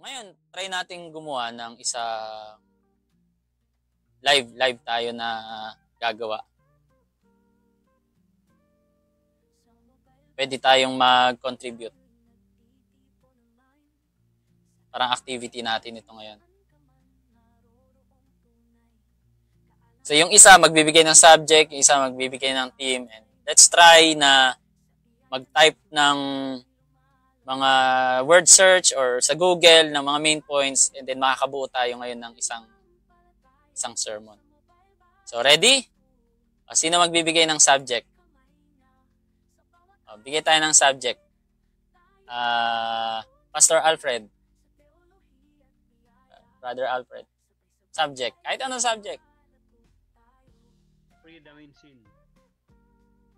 Ngayon, try natin gumawa ng isang live tayo na gagawa. Pwede tayong mag-contribute. Parang activity natin ito ngayon. So yung isa magbibigay ng subject, yung isa magbibigay ng theme, and let's try na mag-type ng mga word search or sa Google ng mga main points, and then makakabuo tayo ngayon ng isang sermon. So ready? Sino magbibigay ng subject? Bigay tayo ng subject. Pastor Alfred. Brother Alfred. Subject. Kahit anong subject. Freedom in sin.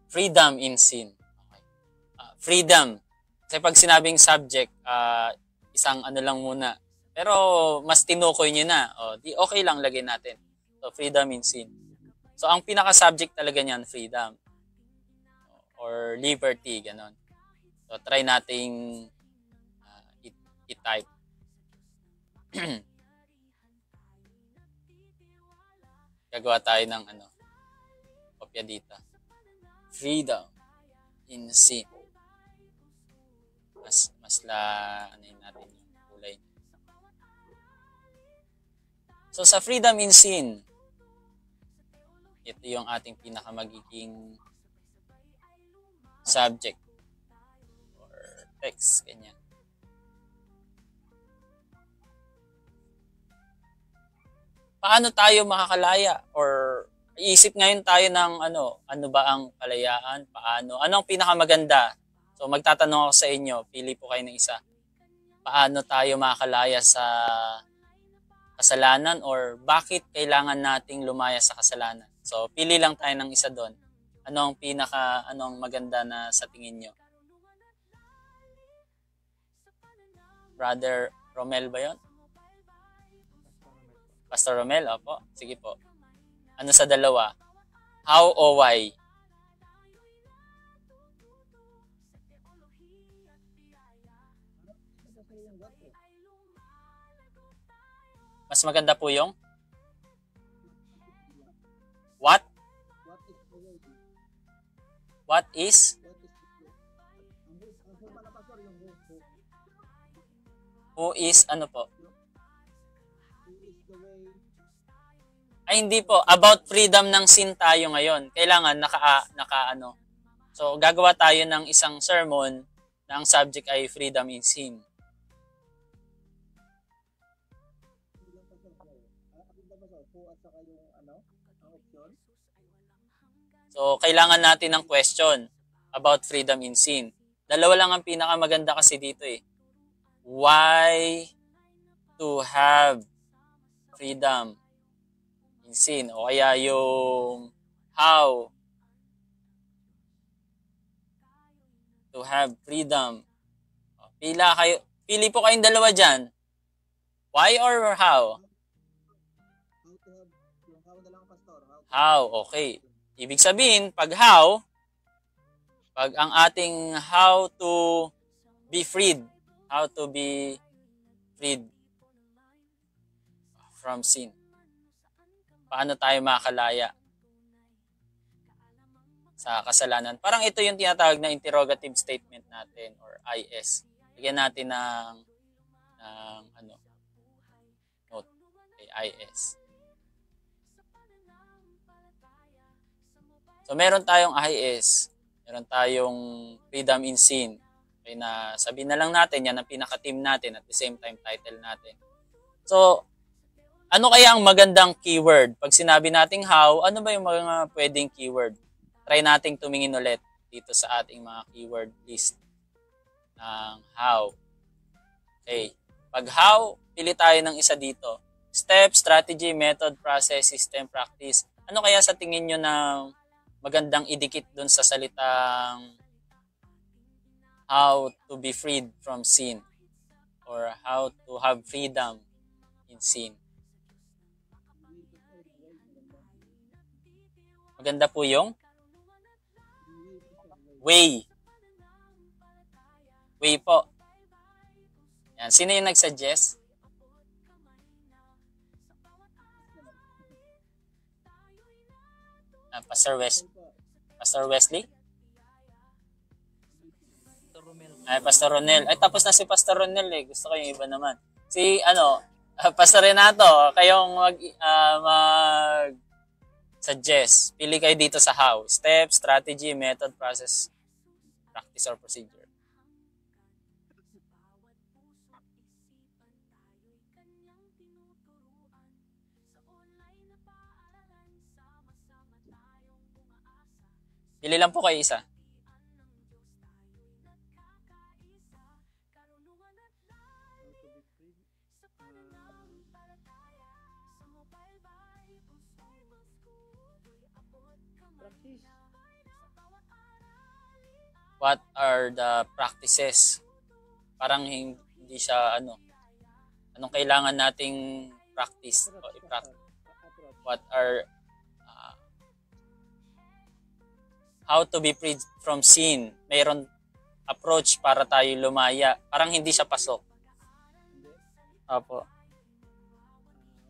Freedom in sin. Okay. Freedom. Kasi pag sinabing subject, isang ano lang muna. Pero mas tinukoy nyo na. Di okay lang lagay natin. So, freedom in sin. So, ang pinaka-subject talaga niyan, freedom. Or liberty, ganon. So, try nating i-type. Gagawa tayo ng kopya dito. Freedom in sin. Mas natin yung kulay. So, sa freedom in sin, ito yung ating pinakamagiging subject or text, ganyan. Paano tayo makakalaya? Or iisip ngayon tayo ng ano ba ang kalayaan? Paano? Ano ang pinakamaganda? So magtatanong ako sa inyo, pili po kayo ng isa. Paano tayo makakalaya sa kasalanan or bakit kailangan nating lumaya sa kasalanan? So pili lang tayo ng isa doon. Ano ang maganda na sa tingin nyo? Brother Romel ba yun? Pastor Romel, opo. Sige po. Ano sa dalawa? How o why? Mas maganda po yung? What? What is? Who is ano po? Ay hindi po, about freedom ng sin tayo ngayon. Kailangan naka. So gagawa tayo ng isang sermon na ang subject ay freedom in sin. So kailangan natin ng question about freedom in sin. Dalawa lang ang pinakamaganda kasi dito eh. Why to have freedom in sin? O kaya yung how to have freedom. Pili po kayong dalawa dyan. Why or how? How, okay. Ibig sabihin, pag ang ating how to be freed from sin. Paano tayo makakalaya sa kasalanan? Parang ito yung tinatawag na interrogative statement natin or IS. Bigyan natin ng note. Okay, IS. So, meron tayong IS. Meron tayong freedom in sin. Okay, na sabihin na lang natin, yan ang pinaka-team natin at the same time title natin. So, ano kaya ang magandang keyword? Pag sinabi nating how, ano ba yung mga pwedeng keyword? Try nating tumingin ulit dito sa ating mga keyword list ng how. Okay. Pag how, pili tayo ng isa dito. Step, strategy, method, process, system, practice. Ano kaya sa tingin nyo na magandang idikit dun sa salitang how to be freed from sin or how to have freedom in sin? Maganda po yung way. Way po. Yan. Sino yung nag-suggest? Pastor Wesley? Ay, Pastor Ronel. Ay, tapos na si Pastor Ronel eh. Gusto ko yung iba naman. Si, Pastor Renato, kayong suggest. Pili kayo dito sa how. Step, strategy, method, process, practice, or procedure. Pili lang po kayo isa. What are the practices? Parang hindi siya anong kailangan nating practice o i-practice? What are how to be freed from sin? Mayroon approach para tayo lumaya. Parang hindi siya pasok. Opo.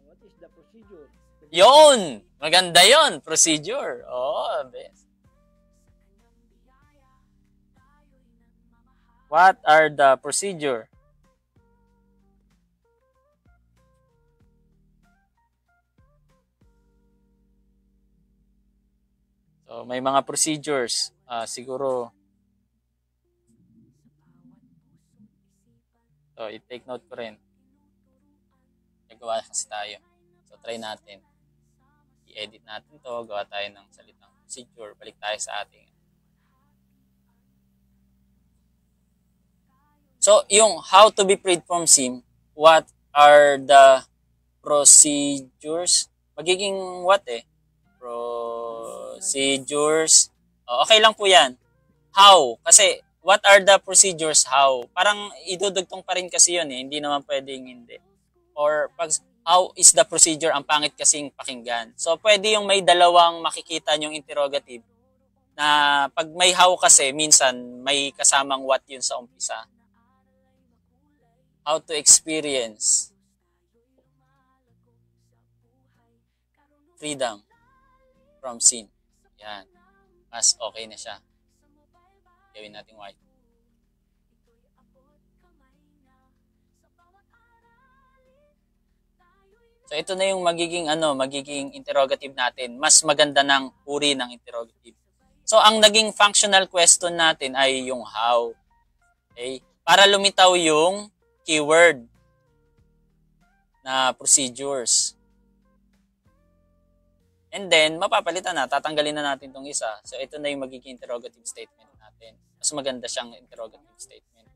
What is the procedure? Yun! Maganda yon, procedure. Oh, best. What are the procedure? So, may mga procedures. Siguro, so, i-take note ko rin. Nagawa kasi tayo. So, try natin. I-edit natin to. Gawa tayo ng salitang procedure. Balik tayo sa ating. So, yung how to be freed from sin, what are the procedures? Magiging what eh? Procedures. Okay lang po yan. How? Kasi, what are the procedures? How? Parang idudugtong pa rin kasi yun eh. Hindi naman pwedeng hindi. Or, pag how is the procedure, ang pangit kasing pakinggan. So, pwede yung may dalawang makikita yung interrogative na pag may how kasi, minsan may kasamang what yun sa umpisa. How to experience freedom from sin. Yan. Mas okay na siya. Gawin natin white. So ito na yung magiging interrogative natin. Mas maganda ng uri ng interrogative. So ang naging functional question natin ay yung how. Okay? Para lumitaw yung keyword na procedures. And then, mapapalitan na, tatanggalin na natin itong isa. So, ito na yung magiging interrogative statement natin. Mas maganda siyang interrogative statement.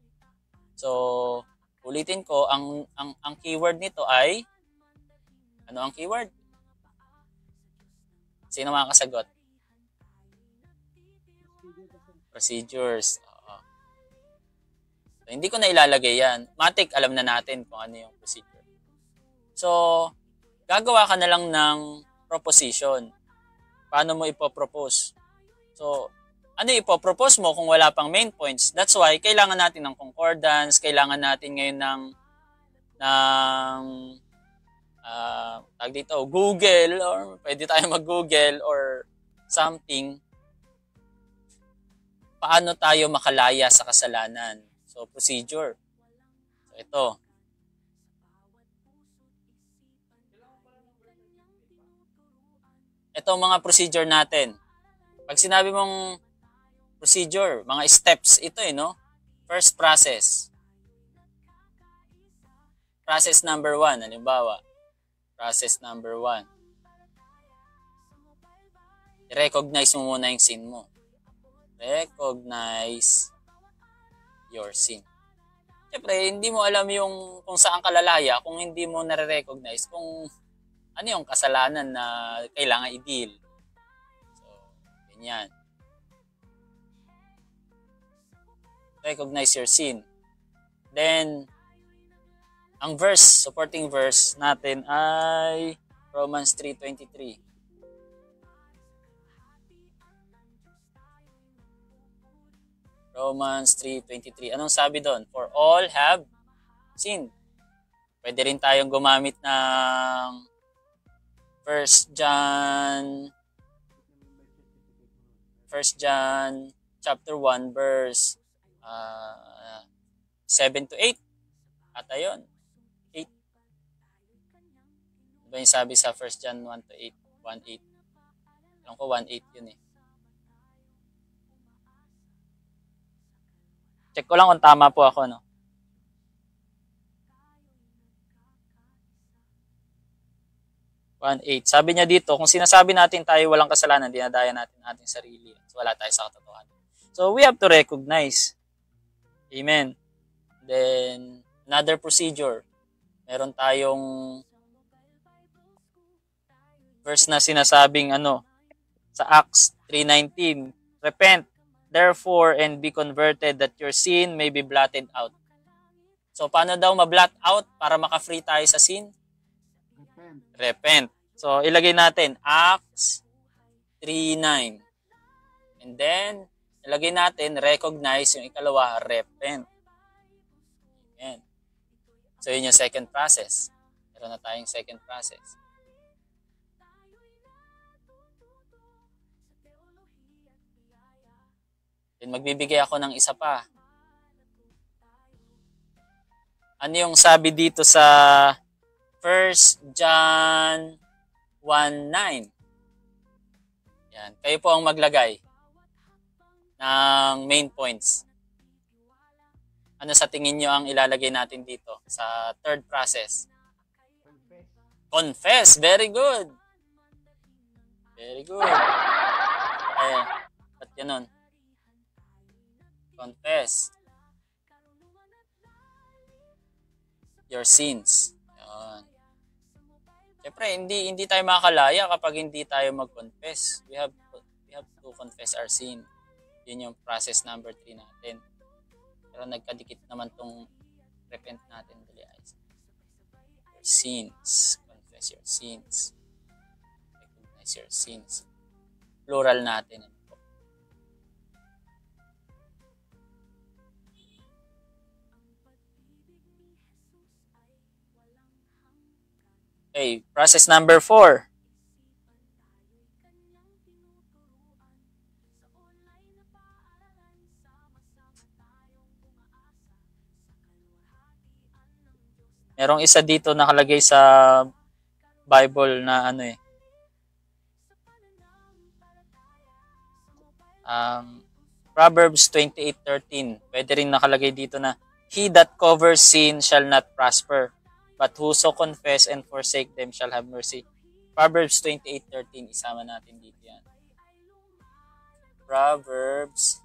So, ulitin ko, ang keyword nito ay, ano ang keyword? Sino makakasagot? Procedures. So, hindi ko na ilalagay yan. Matik, alam na natin kung ano yung procedure. So, gagawa ka na lang ng proposition. Paano mo ipopropose? So, ano ipopropose mo kung wala pang main points? That's why, kailangan natin ng concordance, kailangan natin ngayon ng tag dito, Google, or pwede tayo mag-Google or something. Paano tayo makalaya sa kasalanan? So, procedure. So, ito. Ito mga procedure natin. Pag sinabi mong procedure, mga steps ito no? First process. Process number 1, halimbawa. Process number 1. I-recognize mo muna yung sin mo. Recognize your sin. Siyempre, hindi mo alam yung kung saan ka lalaya kung hindi mo nare-recognize kung ano yung kasalanan na kailangan i-deal. So, ganyan. Recognize your sin. Then, ang verse, supporting verse natin ay Romans 3:23. Romans 3:23. Anong sabi doon? For all have sinned. Pwede rin tayong gumamit ng 1 John 1 John chapter 1 verse 7 to 8. At ayun, 8. Diba yung sabi sa 1 John 1 to 8? 1:8. Alam ko 1:8 yun eh. Check ko lang kung tama po ako, no? Sabi niya dito, kung sinasabi natin tayo walang kasalanan, dinadaya natin ating sarili. Wala tayo sa katotohanan. So, we have to recognize. Amen. Then, another procedure. Meron tayong verse na sinasabing sa Acts 3:19, repent, therefore, and be converted that your sin may be blotted out. So, paano daw ma-blot out para maka-free tayo sa sin? Repent. So, ilagay natin Acts 3:9. And then, ilagay natin recognize, yung ikalawa, repent. Amen. So, yun yung second process. Meron na tayong second process. Then, magbibigay ako ng isa pa. Ano yung sabi dito sa 1 John 1:9? Yan. Kayo po ang maglagay ng main points. Ano sa tingin nyo ang ilalagay natin dito sa third process? Confess. Very good. Very good. Ba't ganun? Confess your sins. Yan. Siyempre, hindi tayo makakalaya kapag hindi tayo mag-confess. We have to confess our sin. Yun yung process number 3 natin. Pero nagkadikit naman tong repent natin. Your sins. Confess your sins. Recognize your sins. Plural natin. Okay, process number 4. Merong isa dito nakalagay sa Bible na Proverbs 28:13. Pwede rin nakalagay dito na, he that covers sin shall not prosper, but whoso confess and forsake them shall have mercy. Proverbs 28:13, isama natin dito yan. Proverbs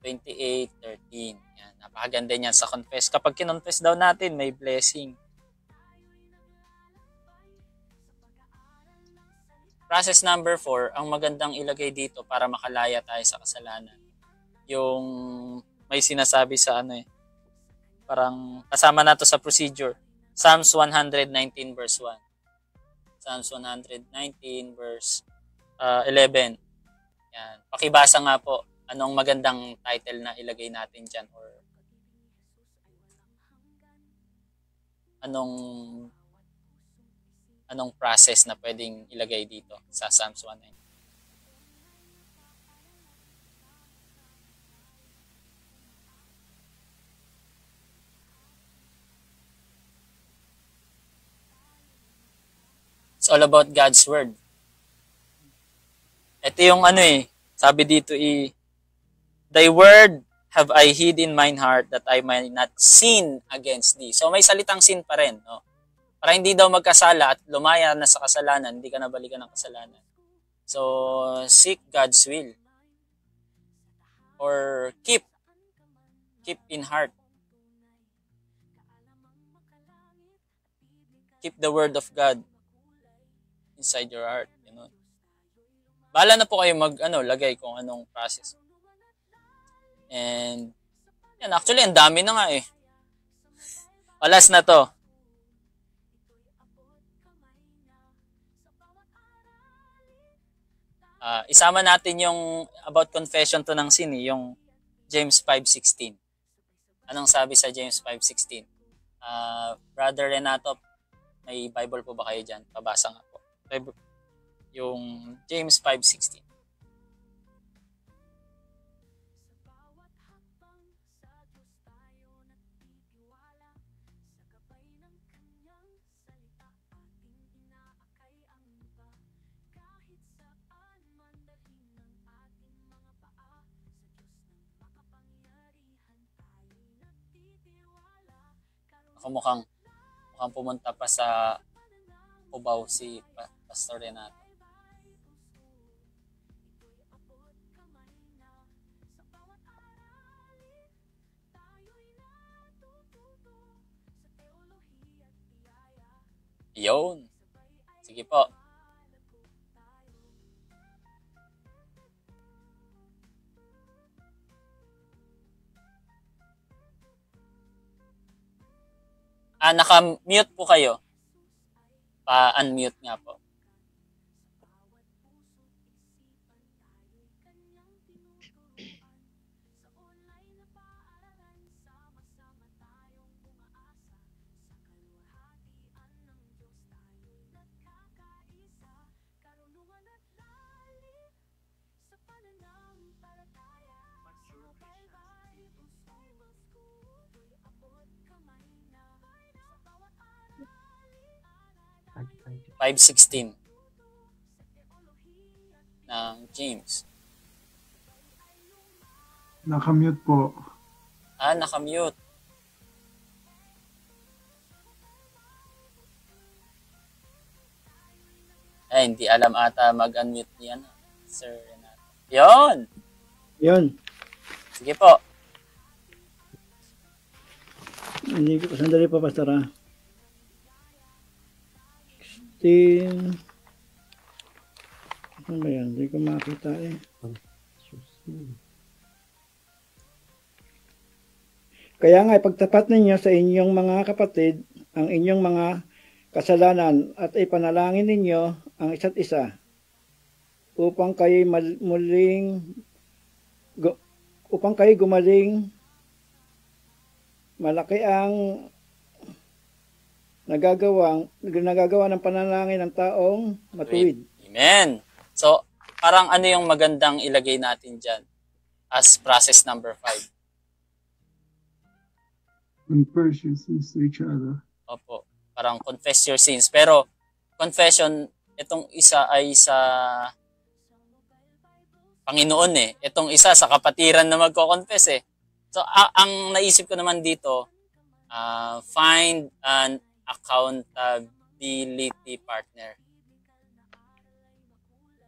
28:13. Yan, napakaganda niyan sa confess. Kapag kinonfess daw natin, may blessing. Process number 4, ang magandang ilagay dito para makalaya tayo sa kasalanan. Yung may sinasabi sa parang kasama na to sa procedure. Psalms 119 verse 1. Psalms 119 verse 11. Yan. Pakibasa nga po anong magandang title na ilagay natin dyan or anong process na pwedeng ilagay dito sa Psalms 119. It's all about God's Word. Ito yung sabi dito Thy Word have I hid in mine heart that I might not sin against Thee. So may salitang sin pa rin, no? Para hindi daw magkasala at lumaya na sa kasalanan, hindi ka na balikan ng kasalanan. So, seek God's will. Or keep in heart. Keep the Word of God inside your heart, Bahala na po kayo lagay kung anong process. And yan, actually ang dami na nga Last na to. Isama natin yung about confession to ng sin, yung James 5:16. Anong sabi sa James 5:16? Brother Renato, may Bible po ba kayo dyan? Pabasa nga po. Yung James 5:16. Ako mukhang pumunta pa sa Cubao si Pastor Renato. Yun. Sige po. Naka-mute po kayo. Pa-unmute nga po. .516 ng James. Nakamute po. Nakamute. Hindi alam ata mag-unmute niya, Sir Renato. Yun! Yun. Sige po. Hindi ko, sandali pa, Pastor, ha? Ano ba yan? Hindi ko makita eh. Kaya nga, ipagtapat ninyo sa inyong mga kapatid ang inyong mga kasalanan at ipanalangin ninyo ang isa't isa upang kayo gumaling. Malaki ang nagagawa ng panalangin ng taong matuwid. Amen. So, parang ano yung magandang ilagay natin dyan as process number 5? Confess your sins to each other. Opo. Parang confess your sins. Pero, confession, itong isa ay sa Panginoon eh. Itong isa sa kapatiran na magko-confess eh. So, ang naisip ko naman dito, find an accountability partner.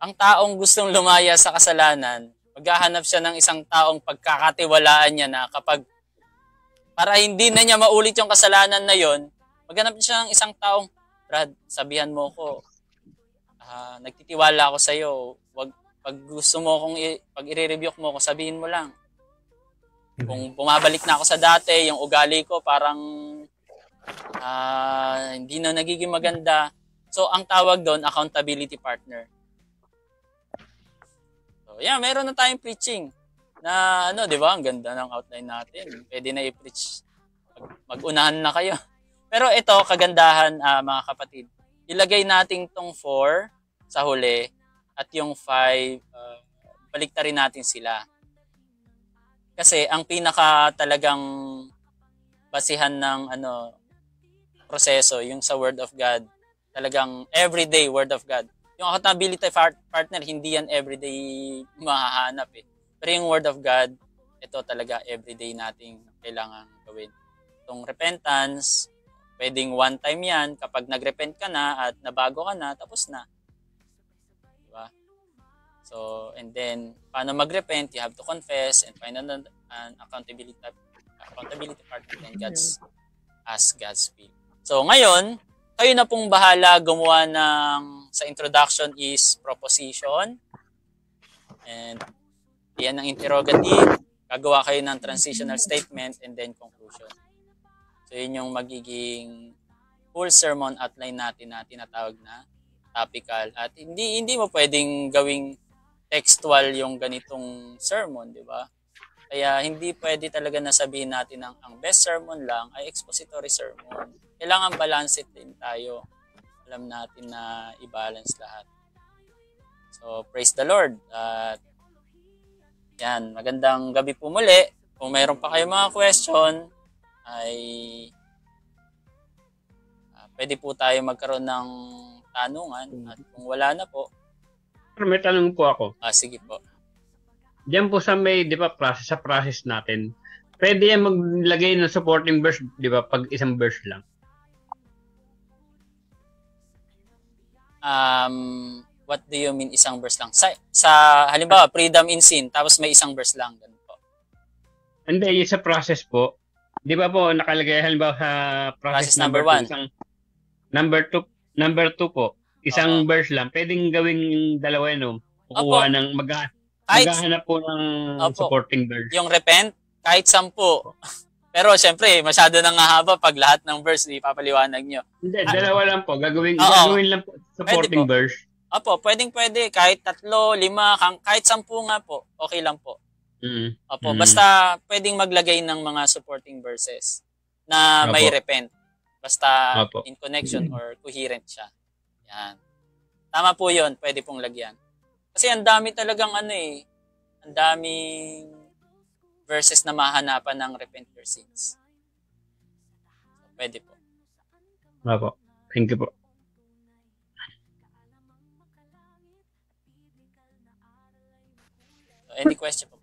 Ang taong gustong lumaya sa kasalanan, maghahanap siya ng isang taong pagkakatiwalaan niya na kapag para hindi na niya maulit yung kasalanan na yon, maghanap siya ng isang taong, Brad, sabihan mo ko, nagtitiwala ako sa iyo. Pag gusto mo kong pag i-rebuke mo ko, sabihin mo lang. Kung bumabalik na ako sa dati, yung ugali ko parang hindi na nagiging maganda. So, ang tawag doon, accountability partner. So, yeah, meron na tayong preaching na di ba? Ang ganda ng outline natin. Pwede na i-preach. Mag-unahan na kayo. Pero ito, kagandahan, mga kapatid. Ilagay natin tong 4 sa huli at yung 5, baliktarin natin sila. Kasi ang pinaka talagang basihan ng proseso, yung sa Word of God, talagang everyday Word of God. Yung accountability partner, hindi yan everyday mahahanap eh. Pero yung Word of God, ito talaga everyday nating kailangan gawin. Itong repentance, pwedeng one time yan, kapag nag-repent ka na at nabago ka na, tapos na. Diba? So, and then, paano mag-repent? You have to confess and find an accountability partner and ask God's will. So, ngayon, kayo na pong bahala gumawa sa introduction is proposition. And yan ang interrogative. Gagawa kayo ng transitional statement and then conclusion. So, yun yung magiging full sermon outline natin na tinatawag na topical. At hindi mo pwedeng gawing textual yung ganitong sermon, di ba? Kaya hindi pwede talaga na sabihin natin ang best sermon lang ay expository sermon. Kailangan balance it din tayo. Alam natin na i-balance lahat. So, praise the Lord. At yan, magandang gabi po muli. Kung mayroon pa kayong mga question, ay pwede po tayo magkaroon ng tanungan. At kung wala na po, may tanong po ako. sige po. Diyan po sa may, di ba, process natin, pwede yan maglagay ng supporting verse, di ba? Pag isang verse lang. What do you mean isang verse lang? Sa halimbawa, Freedom in Sin, tapos may isang verse lang. Ganun po. Hindi, yung sa process po. Di ba po, nakalagay halimbawa sa process Number number 2, 1. isang number 2 po, isang verse lang. Pwedeng gawing yung dalawa yun, no? Kukuha ng maghahanap po ng supporting verse. Yung repent, kahit 10. Pero syempre, masyado nang hahaba pag lahat ng verse ipapaliwanag nyo. Hindi, dalawa lang po. Gagawin lang po supporting verse. Opo, pwede. Kahit 3, 5, kahit 10 nga po. Okay lang po. Opo, basta pwedeng maglagay ng mga supporting verses na may repent. Basta in connection or coherent siya. Yan. Tama po yun. Pwede pong lagyan. Kasi ang dami talagang ang daming verses na mahanapan ng repent your sins. So, pwede po. Opo. Thank you po. So, any question po?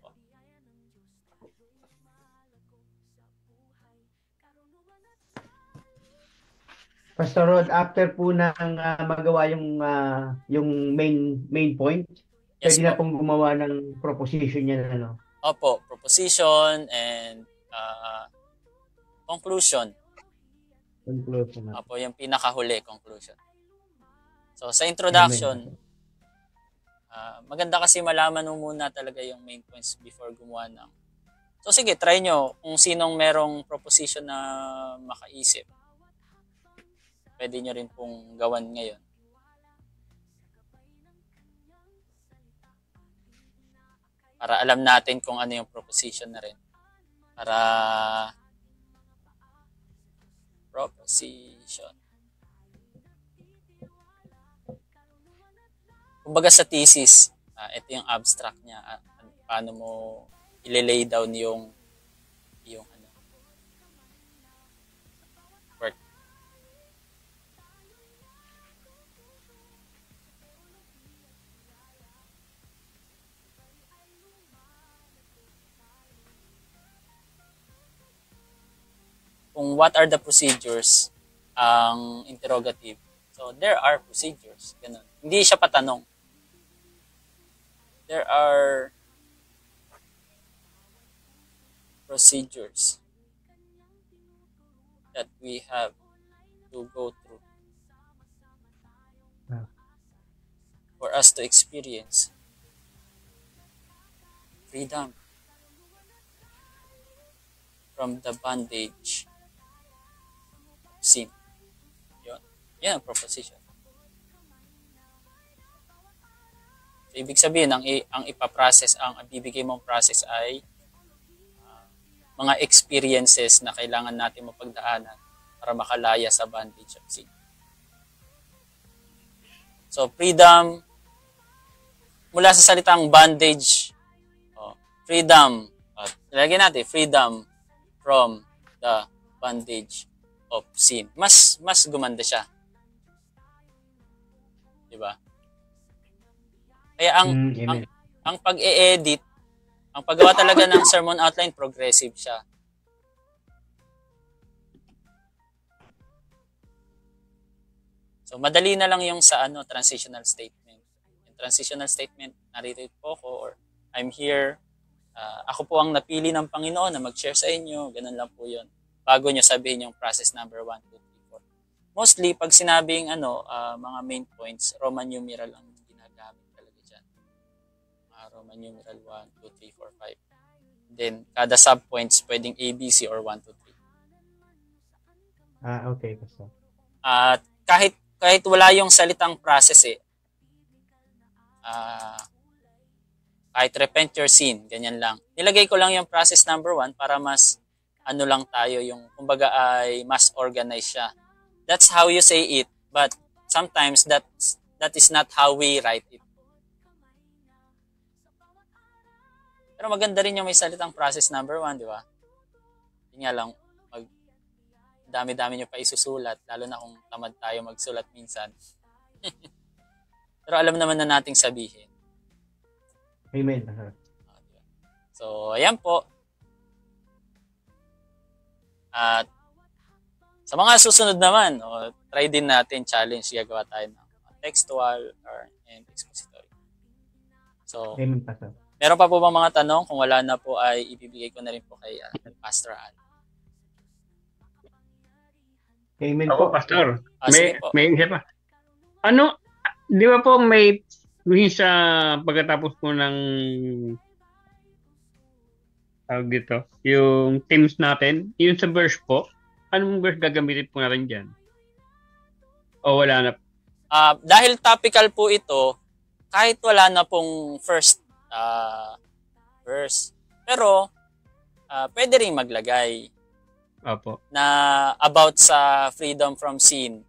Pastor Rod, after po nang magawa yung main point, Yes, pwede na pong gumawa ng proposition niya na Opo, proposition and conclusion. Conclusion. Opo, yung pinakahuli, conclusion. So, sa introduction, maganda kasi malaman mo muna talaga yung main points before gumawa ng. So, sige, try nyo kung sinong merong proposition na makaisip. Pwede nyo rin pong gawan ngayon. Para alam natin kung ano yung proposition na rin. Para proposition. Kumbaga sa thesis, ito yung abstract niya. Paano mo i-lay down yung work. Kung what are the procedures, ang interrogative. So, there are procedures. Ganun. Hindi siya patanong. There are procedures that we have to go through for us to experience freedom from the bondage sin. Yan ang proposition. So, ibig sabihin, ang ipaprocess, ang bibigay mong process ay mga experiences na kailangan natin mapagdaanan para makalaya sa bondage of sin. So, freedom, mula sa salitang bondage, freedom, lagyan natin, freedom from the bondage of sin. Mas gumanda siya. Diba? Kaya ang pag-e-edit, ang paggawa talaga ng sermon outline, progressive siya. So, madali na lang yung sa transitional statement. Yung transitional statement, narito po ako or I'm here. Ako po ang napili ng Panginoon na mag-share sa inyo. Ganun lang po yun. Bago nyo sabihin yung process number 1, 2, 3, 4. Mostly, pag sinabing mga main points, Roman numeral ang ginagamit talaga dyan. Roman numeral 1, 2, 3, 4, 5. Then, kada sub-points, pwedeng A, B, C, or 1, 2, 3. Okay. At kahit wala yung salitang process kahit repent your sin, ganyan lang. Nilagay ko lang yung process number 1 para mas lang tayo, yung kumbaga ay mas organized siya. That's how you say it, but sometimes that is not how we write it. Pero maganda rin yung may salitang process number 1, di ba? Hindi nga lang, dami-dami nyo pa isusulat, lalo na kung tamad tayo magsulat minsan. Pero alam naman na nating sabihin. Amen. So, ayan po. At sa mga susunod naman, try din natin challenge, gagawa tayo ng textual or and expository. So, Amen, Pastor. meron pa po bang mga tanong? Kung wala na po ay ibibigay ko na rin po kay Pastor Al. Amen Ako, po. Pastor. Sige po. May isa pa. Ano, di ba po may sa pagkatapos po ng tawag dito, yung teams natin, yung sa verse po, anong verse gagamitin po natin dyan? O wala na? Dahil topical po ito, kahit wala na pong first verse, pero pwede rin maglagay Opo. na about sa freedom from sin.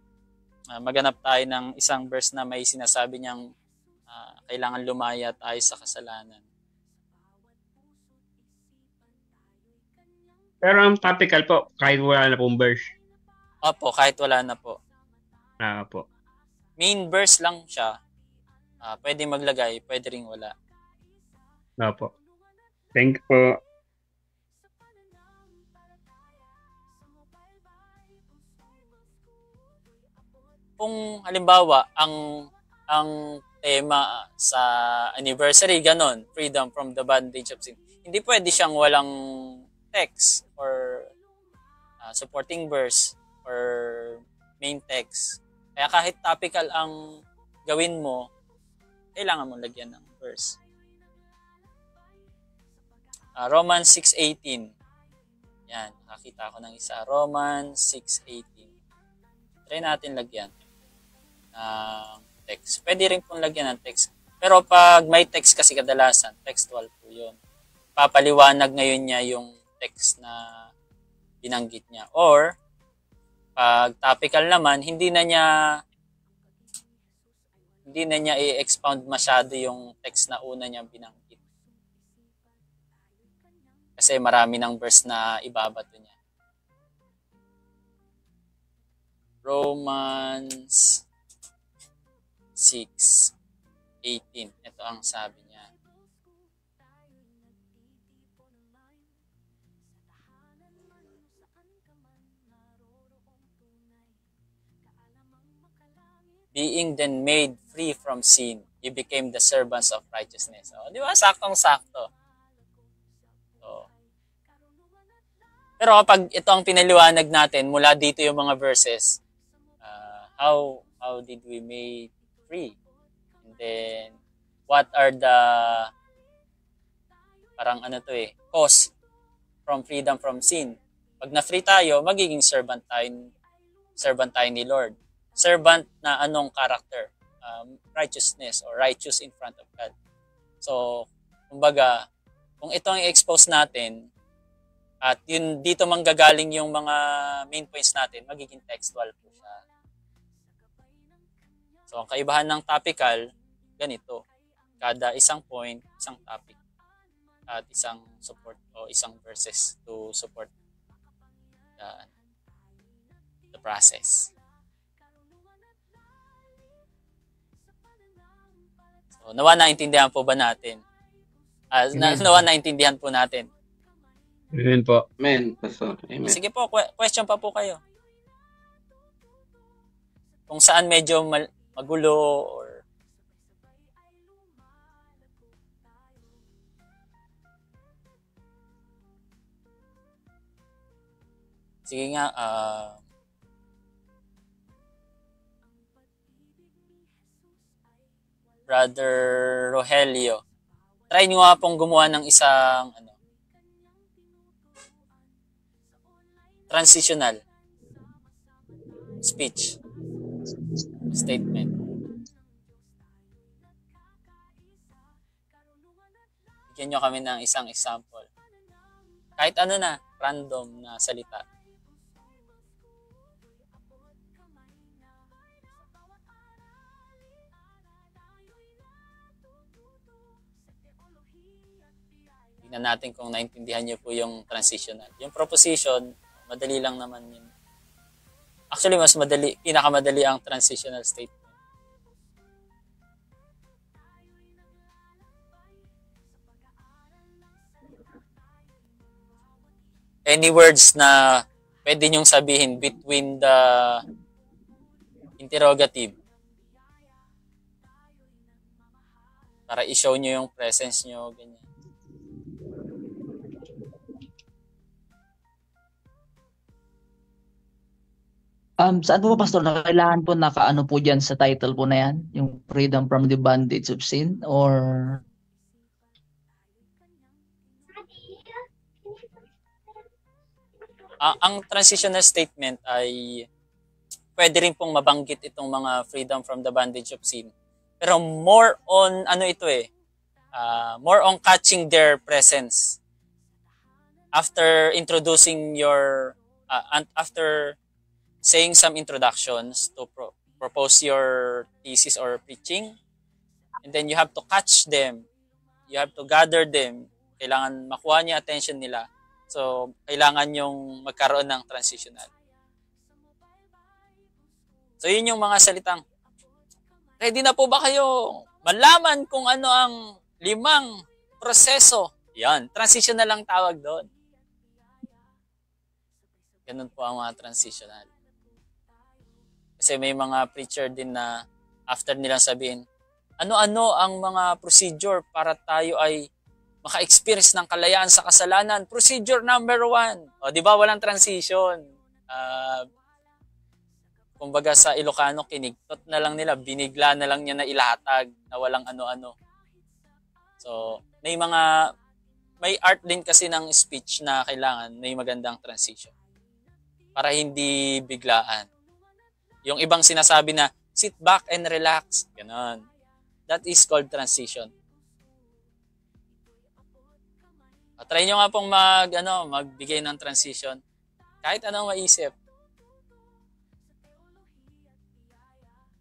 Maghanap tayo ng isang verse na may sinasabi niyang kailangan lumaya tayo sa kasalanan. Pero ang topical po, kahit wala na pong verse. Opo, kahit wala na po. Po. Main verse lang siya. Pwede maglagay, pwede ring wala. Opo. Thank you po. Kung halimbawa, ang tema sa anniversary, ganon, freedom from the bondage of sin. Hindi pwede siyang walang text or supporting verse or main text. Kaya kahit topical ang gawin mo, kailangan mo lagyan ng verse. Romans 6:18. Yan, nakakita ko ng isa. Romans 6:18. Try natin lagyan ng text. Pwede rin pong lagyan ng text. Pero pag may text kasi kadalasan, textual po yun. Papaliwanag ngayon niya yung text na binanggit niya. Or, pag topical naman, hindi na niya i-expound masyado yung text na una niyang binanggit. Kasi marami ng verse na ibabato niya. Romans 6:18. Ito ang sabi niya. Being then made free from sin, you became the servants of righteousness. Di ba? Saktong-sakto. Pero kapag ito ang pinaliwanag natin, mula dito yung mga verses, how did we made free? And then, what are the cause from freedom from sin? Pag na-free tayo, magiging servant tayo ni Lord. Servant na anong character? Righteousness or righteous in front of God. So, kumbaga, kung ito ang i-expose natin, at yun dito manggagaling yung mga main points natin, magiging textual po siya. So, ang kaibahan ng topical, ganito. Kada isang point, isang topic, at isang support o isang verses to support the process. So, nawa naintindihan po ba natin? Nawa naintindihan po natin. Amen po. Amen, Pastor. Amen. Sige po, question pa po kayo. Kung saan medyo magulo or sige nga, Brother Rogelio, try nyo nga pong gumawa ng isang transitional speech statement. Bigyan nyo kami ng isang example. Kahit random na salita. Tingnan natin kung naintindihan nyo po yung transitional. Yung proposition, madali lang naman yun. Actually, pinakamadali ang transitional statement. Any words na pwede nyong sabihin between the interrogative para i-show nyo yung presence nyo, ganyan. Saan po, Pastor, na kailangan po nakaano po dyan sa title po na yan? Yung freedom from the bondage of sin? Or ang transitional statement ay pwede rin pong mabanggit itong mga freedom from the bondage of sin. Pero more on, more on catching their presence. After introducing after saying some introductions to propose your thesis or preaching, and then you have to catch them, you have to gather them, kailangan makuha niya attention nila. So, kailangan yung magkaroon ng transitional. So, yun yung mga salitang, ready na po ba kayo malaman kung ano ang 5 proseso? Yan, transitional lang tawag doon. Ganun po ang mga transitional. Kasi may mga preacher din na after nilang sabihin, ano-ano ang mga procedure para tayo ay maka-experience ng kalayaan sa kasalanan. Procedure number 1. O, di ba walang transition? Kumbaga sa Ilocano, kinigtot na lang nila, binigla na lang niya na ilatag na walang ano-ano. So, may art din kasi ng speech na kailangan may magandang transition para hindi biglaan. Yung ibang sinasabi na, sit back and relax. Ganon. That is called transition. Try nyo nga pong magbigay ng transition. Kahit anong maisip.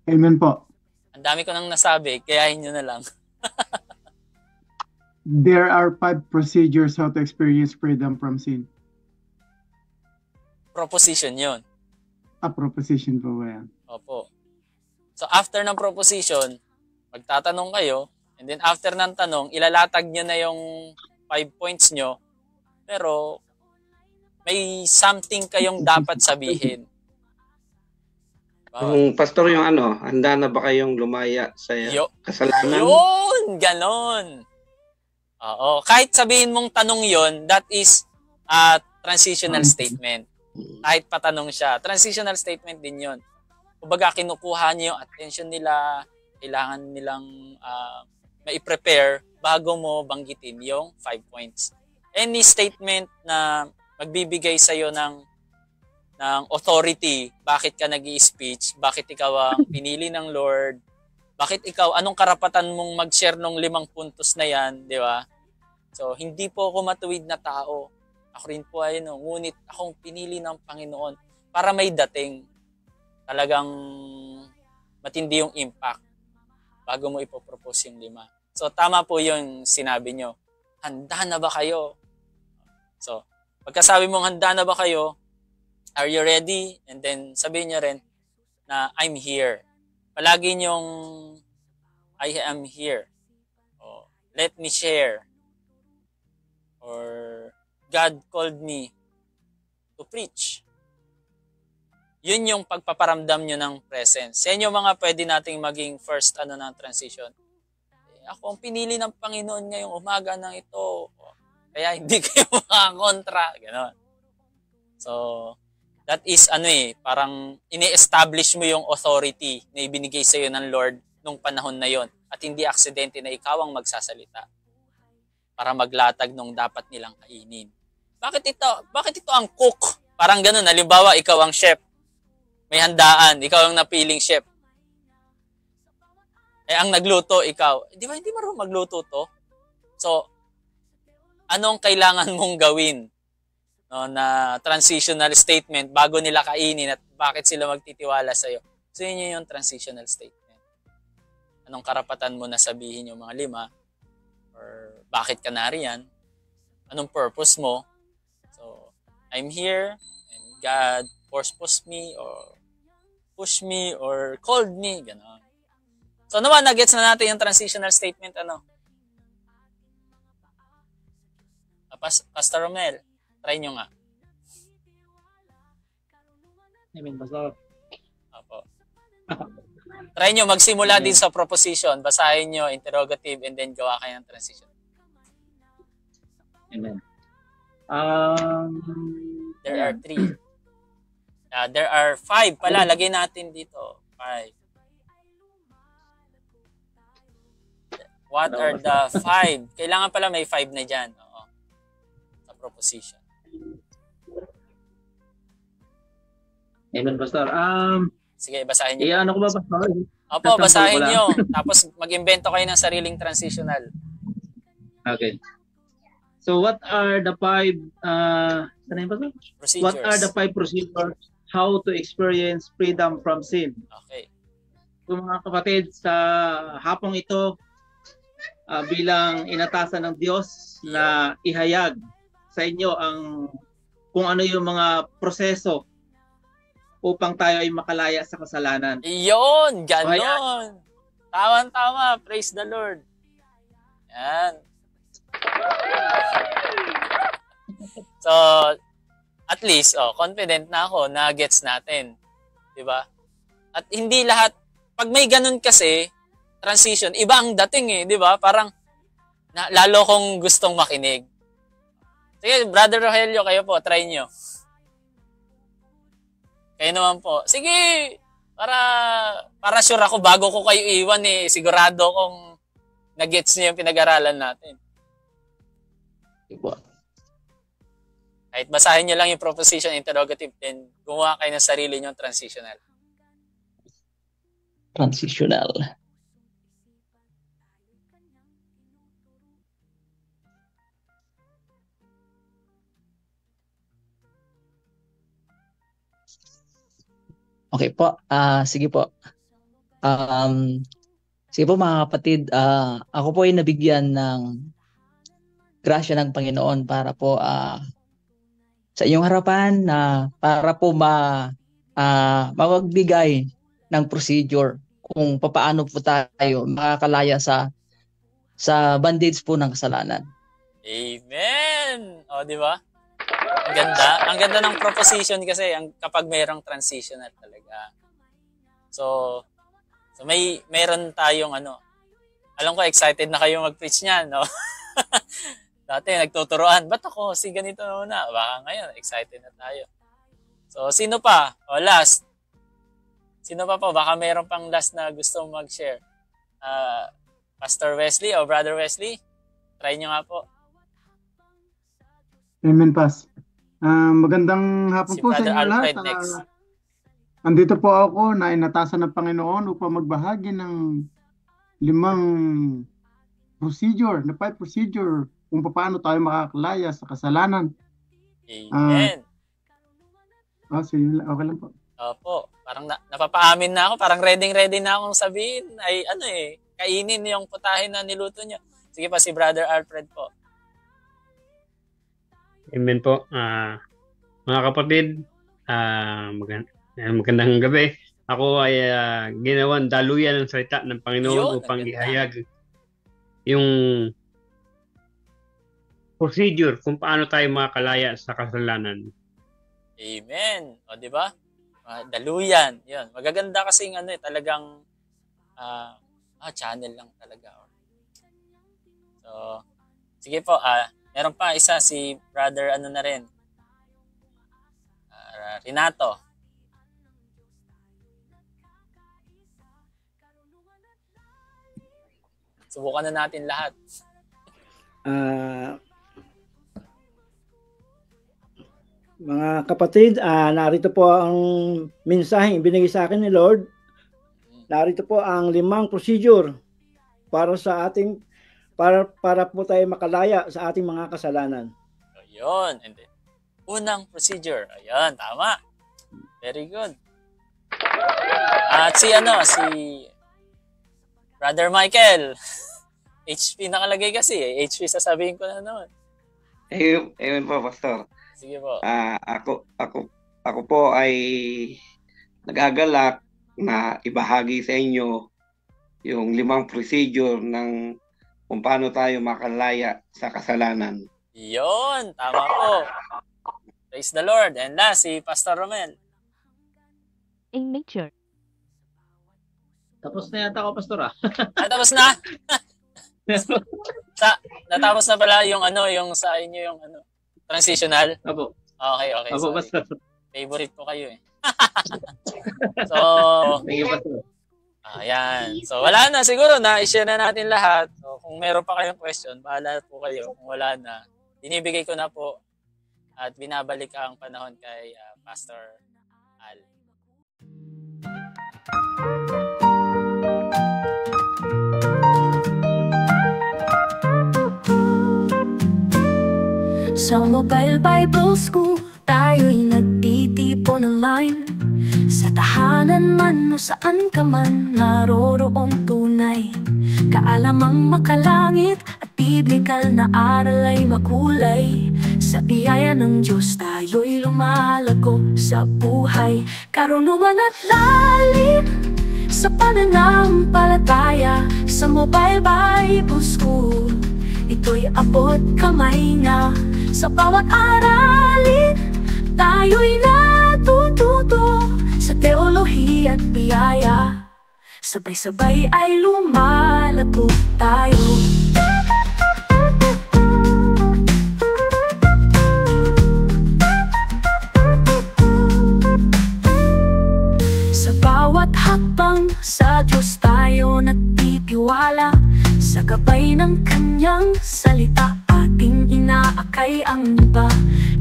Amen po. Ang dami ko nang nasabi, kayahin nyo na lang. There are 5 procedures how to experience freedom from sin. Proposition yun. A proposition po ba yan? Opo. So after ng proposition, magtatanong kayo, and then after ng tanong, ilalatag nyo na yung 5 points nyo, pero may something kayong dapat sabihin. Pastor, yung handa na ba kayong lumaya sa kasalanan? Yun! Ganon! Oo. Kahit sabihin mong tanong yon, that is a transitional statement. Kahit patanong siya. Transitional statement din yon. Kumbaga, kinukuha niyo yung attention nila, kailangan nilang ma-prepare bago mo banggitin yung 5 points. Any statement na magbibigay sa'yo ng authority, bakit ka nag-i-speech, bakit ikaw ang pinili ng Lord, bakit ikaw, anong karapatan mong mag-share ng 5 puntos na yan, di ba? So, hindi po ako matuwid na tao. Ako rin po ay, ngunit akong pinili ng Panginoon para may dating. Talagang matindi yung impact bago mo ipopropose yung 5. So, tama po yung sinabi nyo. Handa na ba kayo? So, pagkasabi mong handa na ba kayo, are you ready? And then, sabihin nyo rin na I'm here. Palagi nyong I am here. O, let me share. Or God called me to preach. Yun yung pagpaparamdam nyo ng presence. Yan yung mga pwede nating maging first ng transition. Ako ang pinili ng Panginoon ngayong umaga ng ito. Kaya hindi kayo makakontra. Ganon. So, that is parang ini-establish mo yung authority na ibinigay sa iyo ng Lord nung panahon na yon at hindi aksidente na ikaw ang magsasalita para maglatag nung dapat nilang kainin. Bakit ito ang cook? Parang ganun, halimbawa ikaw ang chef. May handaan, ikaw ang napiling chef. Ang nagluto ikaw. Di ba hindi marunong magluto to? So, anong kailangan mong gawin? Na transitional statement bago nila kainin at bakit sila magtitiwala sa iyo. So yun yung transitional statement. Anong karapatan mo na sabihin yung mga 5 or bakit ka nariyan? Anong purpose mo? So I'm here and God force me or push me or called me, gano'n. So naman nagets na natin yung transitional statement Pastor Romel, try nyo nga. Amen, Pastor. Opo. Try nyo magsimula din sa proposition. Basahin nyo interrogative and then gawa kayo ng transition. Amen. There are 3. There are 5 pala. Lagay natin dito. 5. What are the 5? Kailangan pala may 5 na dyan. Oo. Sa proposition. Amen, Pastor. Sige, basahin nyo. Ano ko ba, Pastor? Opo, basahin nyo. Tapos mag-invento kayo ng sariling transitional. Okay. So what are the 5 Procedures. What are the 5 procedures how to experience freedom from sin? Okay. So mga kapatid, sa hapong ito, bilang inatasan ng Diyos na ihayag sa inyo ang kung ano yung mga proseso upang tayo ay makalaya sa kasalanan. Iyon! Ganon! Tama-tama. Praise the Lord. Yan. So, at least, confident na ako na gets natin. Diba? At hindi lahat, pag may ganun kasi, transition, iba ang dating eh. Diba? Parang, lalo kong gustong makinig. Sige, Brother Rogelio, kayo po, try nyo. Kayo naman po. Sige, para sure ako, bago ko kayo iwan eh, sigurado kong na-gets niyo yung pinag-aralan natin. Diba? Kahit basahin nyo lang yung proposition interrogative, then gumawa kayo ng sarili nyo transitional. Transitional. Okay po. Sige po. Sige po mga kapatid, ako po ay nabigyan ng grasya ng Panginoon para po sa iyong harapan na para po magbigay ng procedure kung paano po tayo makakalaya sa bondage po ng kasalanan. Amen! O, di ba? Ang ganda. Ang ganda ng proposition kasi kapag mayroong transitional talaga. So mayroon tayong alam ko excited na kayo mag-preach niyan, no? Dati nagtuturoan, ba't ako? Si ganito na. Baka ngayon, excited na tayo. So, sino pa? O, last. Sino pa po? Baka mayroon pang last na gusto mag-share. Pastor Wesley o Brother Wesley? Try nyo nga po. Amen, Pas. Magandang hapon Si po sa Brother inyo Alfred lahat. next. Andito po ako na inatasan ng Panginoon upang magbahagi ng 5 procedure, na 5 procedure kung paano tayo makakalaya sa kasalanan. Amen. Sige, okay lang po. Opo. Parang napapaamin na ako. Parang ready na akong sabihin. Ay, kainin yung putahin na niluto nyo. Sige pa, si Brother Alfred po. Amen po. Mga kapatid, magandang gabi. Ako ay ginawan daluyan ng salita ng Panginoon upang ihayag yung procedure kung paano tayo makakalaya sa kasalanan. Amen. O, di ba? Daluyan. Yun. Magaganda kasing talagang channel lang talaga. So, sige po. Meron pa isa si Brother na rin. Renato. Subukan na natin lahat. Mga kapatid, narito po ang mensaheng binigay sa akin ni Lord. Narito po ang 5 procedure para sa ating para po tayo makalaya sa ating mga kasalanan. Ayun. And then, unang procedure. Ayun, tama. Very good. At si Brother Michael. HP nakalagay kasi eh. HP sasabihin ko na naman. Ayun po, Pastor. Sige po. Ako po ay nagagalak na ibahagi sa inyo yung 5 procedure ng kung paano tayo makalaya sa kasalanan. Yun, tama po. Praise the Lord. And last, si Pastor Romel. in nature. Tapos na yata ako, Pastor, ah. Tapos na? Natapos na pala yung yung sa inyo yung transitional? Apo. Okay. Apo, Sorry. Pastor. Favorite ko kayo eh. So, Thank you, Pastor. ayan. So, wala na. Siguro na i-share na natin lahat. So, kung meron pa kayong question, bahala po kayo. Kung wala na, binibigay ko na po at binabalik ang panahon kay Pastor Al. Sa Mobile Bible School, tayo'y nagtitipon online. Sa tahanan man o saan ka man, naroroong tunay. Kaalamang makalangit at biblikal na aral ay makulay. Sa biyaya ng Diyos tayo'y lumalago sa buhay. Karunungan at lalim sa pananampalataya. Sa Mobile Bible School, ito'y abot kamay na. Sa bawat aralin, tayo'y natututo sa teolohiya at biyaya. Sabay-sabay ay lumalago tayo. Sa bawat hakbang, sa Diyos tayo nagtitiwala. Sa gabay ng Kanyang salita, ating inaakay ang iba.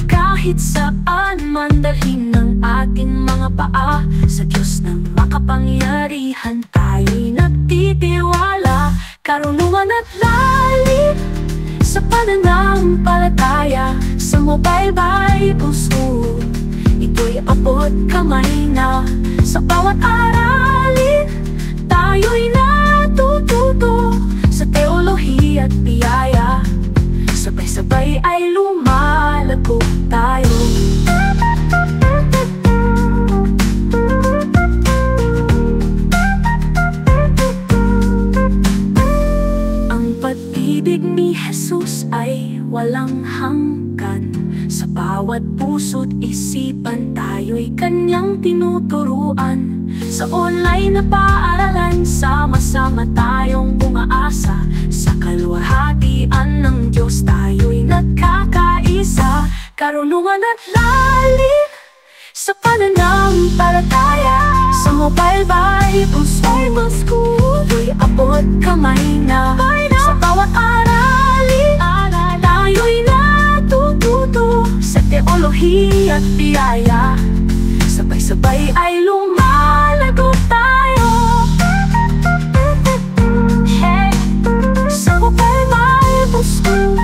Kahit saan man dalhin ng ating mga paa, sa Diyos na makapangyarihan tayo'y nagtitiwala. Karunungan at lalim sa pananampalataya. Sa Mobile Bible School, ito'y abot kamay na. Sa bawat aralin, tayo'y natututo sa teolohiya at biyaya. Sabay-sabay ay lumalago tayo. Ang pag-ibig ni Jesus ay walang hanggan. Sa bawat puso't isipan, tayo'y Kanyang tinuturuan. Sa online na paaralan, sama-sama tayong umaasa. Sa kaluwalhatian ng Diyos, tayo'y nagkakaisa. Karunungan at lalim sa pananampalataya. Sa Mobile Bible School, ito'y abot kamay na. Sa bawat aralin, tayo'y natututo sa teolohiya at biyaya. Sabay-sabay ay lumalago tayo. Hey, sa Mobile Bible School,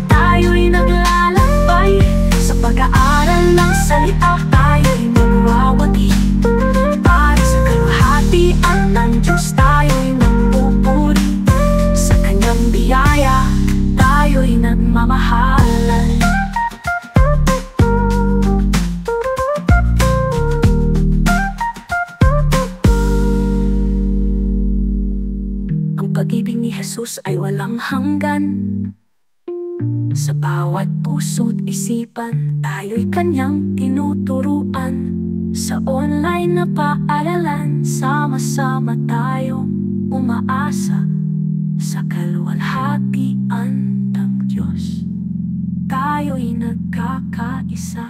tayo'y naglalakbay. Sa pag-aaral ng salita, tayo'y magwawagi. Para sa kaluwalhatian ng Diyos, tayo'y nagpupuri. Sa Kanyang biyaya, tayo'y nagmamahalan. Pag-ibig ni Jesus ay walang hanggan. Sa bawat puso't isipan, tayo'y Kanyang tinuturuan. Sa online na paaralan, sama-sama tayong umaasa. Sa kaluwalhatian ng Diyos, tayo'y nagkakaisa.